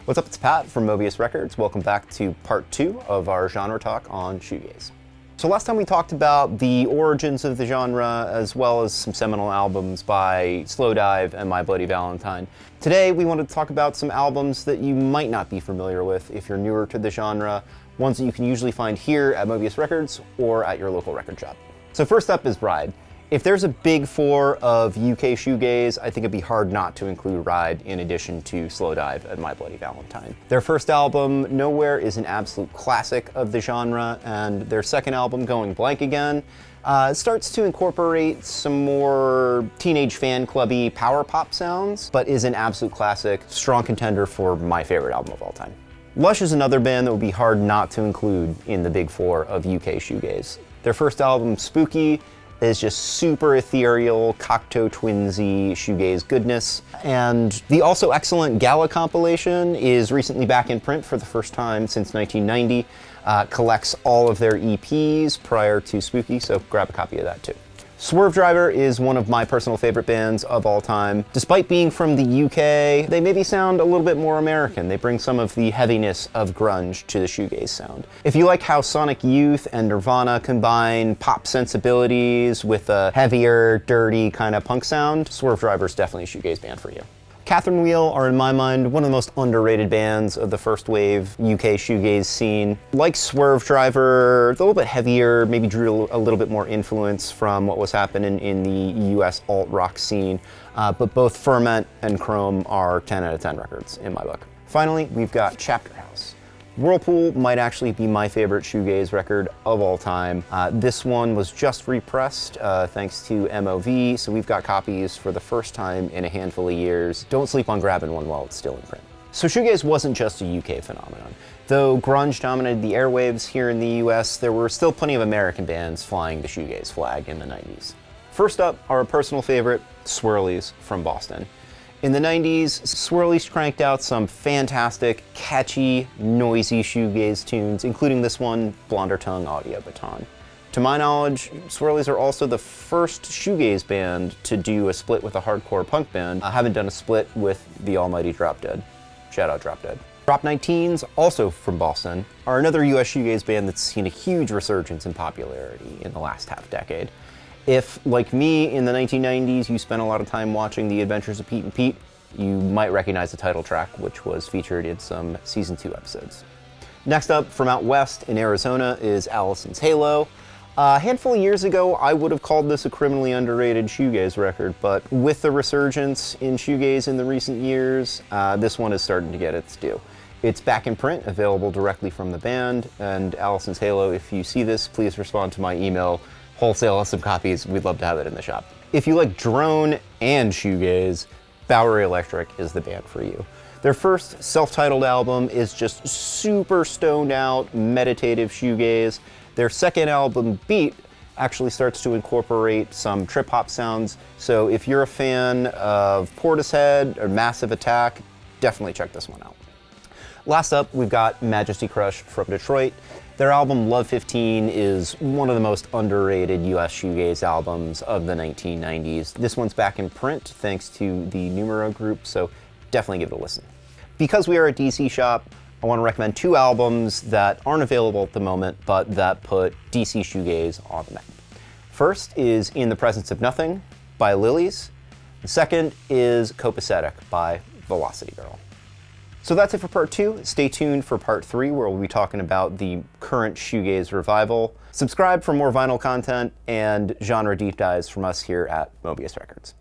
What's up, it's Pat from Mobius Records. Welcome back to part 2 of our genre talk on shoegaze. So last time we talked about the origins of the genre as well as some seminal albums by Slowdive and My Bloody Valentine. Today we wanted to talk about some albums that you might not be familiar with if you're newer to the genre, ones that you can usually find here at Mobius Records or at your local record shop. So first up is Ride. If there's a big four of UK shoegaze, I think it'd be hard not to include Ride in addition to Slowdive and My Bloody Valentine. Their first album, Nowhere, is an absolute classic of the genre, and their second album, Going Blank Again, starts to incorporate some more teenage fan clubby power pop sounds, but is an absolute classic, strong contender for my favorite album of all time. Lush is another band that would be hard not to include in the big four of UK shoegaze. Their first album, Spooky, is just super ethereal, Cocteau Twinsy shoegaze goodness. And the also excellent Gala compilation is recently back in print for the first time since 1990. Collects all of their EPs prior to Spooky, so grab a copy of that too. Swervedriver is one of my personal favorite bands of all time. Despite being from the UK, they maybe sound a little bit more American. They bring some of the heaviness of grunge to the shoegaze sound. If you like how Sonic Youth and Nirvana combine pop sensibilities with a heavier, dirty kind of punk sound, Swervedriver is definitely a shoegaze band for you. Catherine Wheel are, in my mind, one of the most underrated bands of the first wave UK shoegaze scene. Like Swervedriver, a little bit heavier, maybe drew a little bit more influence from what was happening in the US alt-rock scene, but both Ferment and Chrome are 10 out of 10 records in my book. Finally, we've got Chapter House. Whirlpool might actually be my favorite shoegaze record of all time. This one was just repressed thanks to MOV, so we've got copies for the first time in a handful of years. Don't sleep on grabbing one while it's still in print. So shoegaze wasn't just a UK phenomenon. Though grunge dominated the airwaves here in the US, there were still plenty of American bands flying the shoegaze flag in the 90s. First up, our personal favorite, Swirlies from Boston. In the 90s, Swirlies cranked out some fantastic, catchy, noisy shoegaze tunes, including this one, Blonder Tongue Audio Baton. To my knowledge, Swirlies are also the first shoegaze band to do a split with a hardcore punk band. I haven't done a split with the almighty Drop Dead. Shout out Drop Dead. Drop 19s, also from Boston, are another US shoegaze band that's seen a huge resurgence in popularity in the last half decade. If, like me, in the 1990s, you spent a lot of time watching The Adventures of Pete and Pete, you might recognize the title track, which was featured in some Season 2 episodes. Next up, from out west in Arizona, is Alison's Halo. A handful of years ago, I would have called this a criminally underrated shoegaze record, but with the resurgence in shoegaze in the recent years, this one is starting to get its due. It's back in print, available directly from the band, and Alison's Halo, if you see this, please respond to my email. Wholesale us some copies, we'd love to have it in the shop. If you like drone and shoegaze, Bowery Electric is the band for you. Their first self-titled album is just super stoned out, meditative shoegaze. Their second album, Beat, actually starts to incorporate some trip-hop sounds, so if you're a fan of Portishead or Massive Attack, definitely check this one out. Last up, we've got Majesty Crush from Detroit. Their album Love 15 is one of the most underrated US shoegaze albums of the 1990s. This one's back in print thanks to the Numero group, so definitely give it a listen. Because we are a DC shop, I want to recommend two albums that aren't available at the moment, but that put DC shoegaze on the map. First is In the Presence of Nothing by Lillys. The second is Copacetic by Velocity Girl. So that's it for part 2. Stay tuned for part 3, where we'll be talking about the current shoegaze revival. Subscribe for more vinyl content and genre deep dives from us here at Mobius Records.